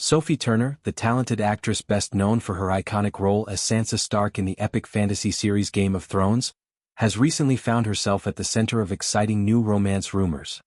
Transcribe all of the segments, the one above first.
Sophie Turner, the talented actress best known for her iconic role as Sansa Stark in the epic fantasy series Game of Thrones, has recently found herself at the center of exciting new romance rumors.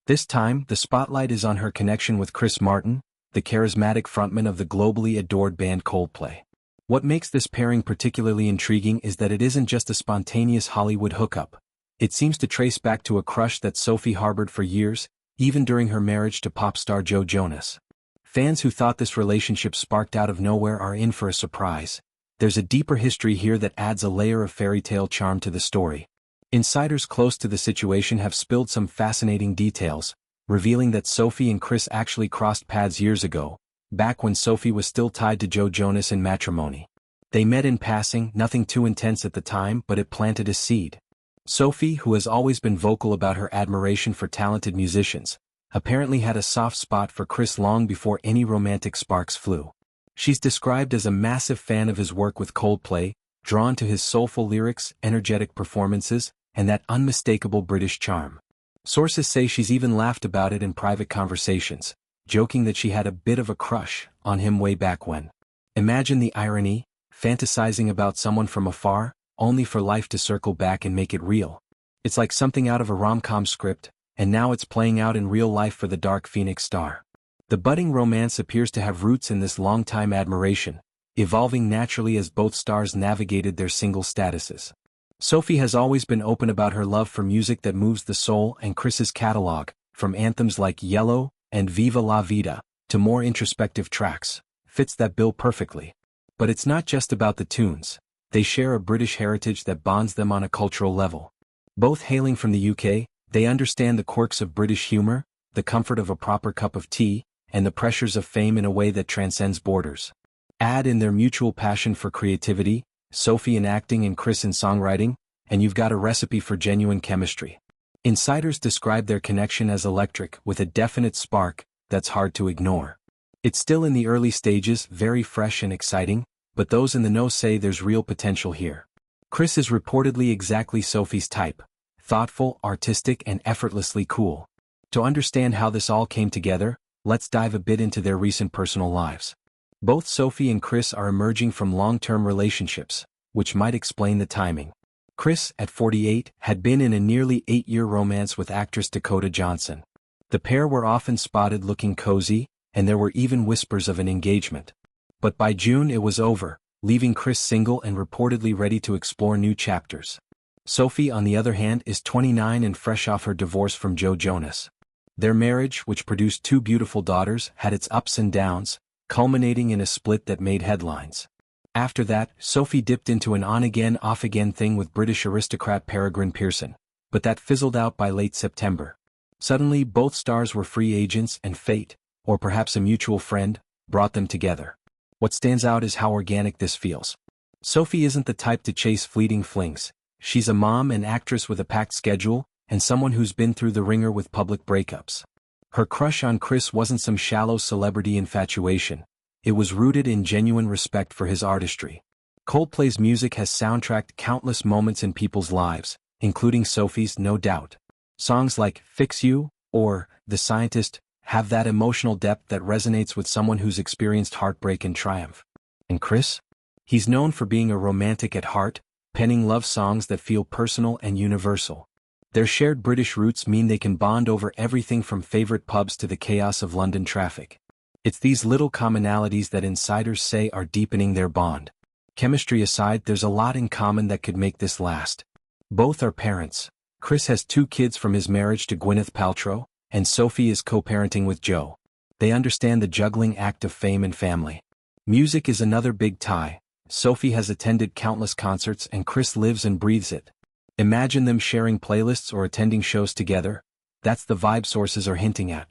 This time, the spotlight is on her connection with Chris Martin, the charismatic frontman of the globally adored band Coldplay. What makes this pairing particularly intriguing is that it isn't just a spontaneous Hollywood hookup. It seems to trace back to a crush that Sophie harbored for years, even during her marriage to pop star Joe Jonas. Fans who thought this relationship sparked out of nowhere are in for a surprise. There's a deeper history here that adds a layer of fairy tale charm to the story. Insiders close to the situation have spilled some fascinating details, revealing that Sophie and Chris actually crossed paths years ago, back when Sophie was still tied to Joe Jonas in matrimony. They met in passing, nothing too intense at the time, but it planted a seed. Sophie, who has always been vocal about her admiration for talented musicians, apparently had a soft spot for Chris long before any romantic sparks flew. She's described as a massive fan of his work with Coldplay, drawn to his soulful lyrics, energetic performances, and that unmistakable British charm. Sources say she's even laughed about it in private conversations, joking that she had a bit of a crush on him way back when. Imagine the irony, fantasizing about someone from afar, only for life to circle back and make it real. It's like something out of a rom-com script, and now it's playing out in real life for the dark Phoenix star. The budding romance appears to have roots in this long-time admiration, evolving naturally as both stars navigated their single statuses. Sophie has always been open about her love for music that moves the soul, and Chris's catalog, from anthems like Yellow and Viva La Vida to more introspective tracks, fits that bill perfectly. But it's not just about the tunes. They share a British heritage that bonds them on a cultural level. Both hailing from the UK, they understand the quirks of British humor, the comfort of a proper cup of tea, and the pressures of fame in a way that transcends borders. Add in their mutual passion for creativity, Sophie in acting and Chris in songwriting, and you've got a recipe for genuine chemistry. Insiders describe their connection as electric, with a definite spark that's hard to ignore. It's still in the early stages, very fresh and exciting, but those in the know say there's real potential here. Chris is reportedly exactly Sophie's type. Thoughtful, artistic, and effortlessly cool. To understand how this all came together, let's dive a bit into their recent personal lives. Both Sophie and Chris are emerging from long-term relationships, which might explain the timing. Chris, at 48, had been in a nearly 8-year romance with actress Dakota Johnson. The pair were often spotted looking cozy, and there were even whispers of an engagement. But by June it was over, leaving Chris single and reportedly ready to explore new chapters. Sophie, on the other hand, is 29 and fresh off her divorce from Joe Jonas. Their marriage, which produced 2 beautiful daughters, had its ups and downs, culminating in a split that made headlines. After that, Sophie dipped into an on-again, off-again thing with British aristocrat Peregrine Pearson, but that fizzled out by late September. Suddenly, both stars were free agents, and fate, or perhaps a mutual friend, brought them together. What stands out is how organic this feels. Sophie isn't the type to chase fleeting flings. She's a mom and actress with a packed schedule, and someone who's been through the ringer with public breakups. Her crush on Chris wasn't some shallow celebrity infatuation. It was rooted in genuine respect for his artistry. Coldplay's music has soundtracked countless moments in people's lives, including Sophie's, no doubt. Songs like Fix You or The Scientist have that emotional depth that resonates with someone who's experienced heartbreak and triumph. And Chris? He's known for being a romantic at heart, penning love songs that feel personal and universal. Their shared British roots mean they can bond over everything from favorite pubs to the chaos of London traffic. It's these little commonalities that insiders say are deepening their bond. Chemistry aside, there's a lot in common that could make this last. Both are parents. Chris has 2 kids from his marriage to Gwyneth Paltrow, and Sophie is co-parenting with Joe. They understand the juggling act of fame and family. Music is another big tie. Sophie has attended countless concerts and Chris lives and breathes it. Imagine them sharing playlists or attending shows together. That's the vibe sources are hinting at.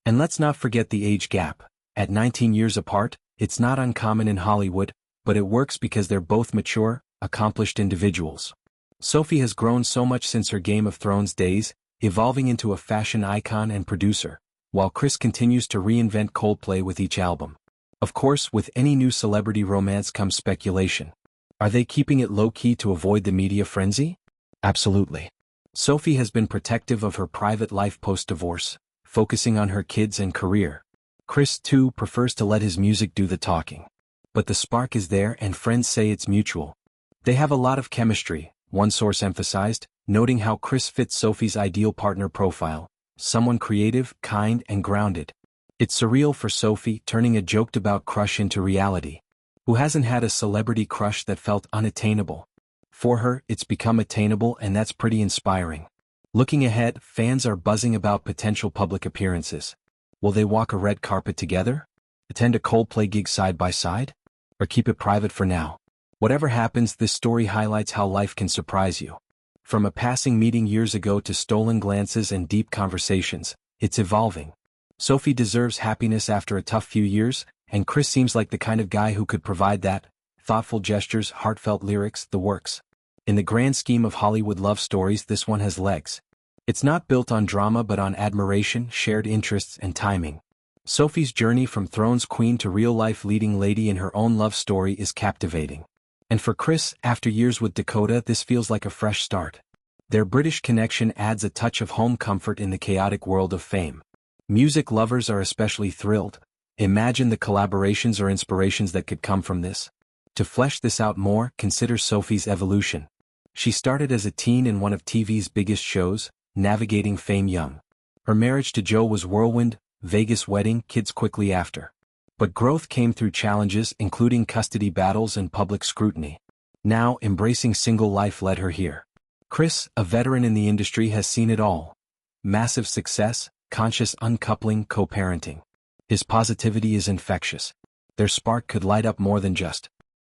And let's not forget the age gap. At 19 years apart, it's not uncommon in Hollywood, but it works because they're both mature, accomplished individuals. Sophie has grown so much since her Game of Thrones days, evolving into a fashion icon and producer, while Chris continues to reinvent Coldplay with each album. Of course, with any new celebrity romance comes speculation. Are they keeping it low-key to avoid the media frenzy? Absolutely. Sophie has been protective of her private life post-divorce, focusing on her kids and career. Chris, too, prefers to let his music do the talking. But the spark is there and friends say it's mutual. They have a lot of chemistry, one source emphasized, noting how Chris fits Sophie's ideal partner profile, someone creative, kind, and grounded. It's surreal for Sophie, turning a joked-about crush into reality. Who hasn't had a celebrity crush that felt unattainable? For her, it's become attainable, and that's pretty inspiring. Looking ahead, fans are buzzing about potential public appearances. Will they walk a red carpet together? Attend a Coldplay gig side by side? Or keep it private for now? Whatever happens, this story highlights how life can surprise you. From a passing meeting years ago to stolen glances and deep conversations, it's evolving. Sophie deserves happiness after a tough few years, and Chris seems like the kind of guy who could provide that. Thoughtful gestures, heartfelt lyrics, the works. In the grand scheme of Hollywood love stories, this one has legs. It's not built on drama but on admiration, shared interests, and timing. Sophie's journey from Thrones queen to real-life leading lady in her own love story is captivating. And for Chris, after years with Dakota, this feels like a fresh start. Their British connection adds a touch of home comfort in the chaotic world of fame. Music lovers are especially thrilled. Imagine the collaborations or inspirations that could come from this. To flesh this out more, consider Sophie's evolution. She started as a teen in one of TV's biggest shows, navigating fame young. Her marriage to Joe was whirlwind, Vegas wedding, kids quickly after. But growth came through challenges, including custody battles and public scrutiny. Now, embracing single life led her here. Chris, a veteran in the industry, has seen it all. Massive success, conscious uncoupling, co-parenting. His positivity is infectious. Their spark could light up more than just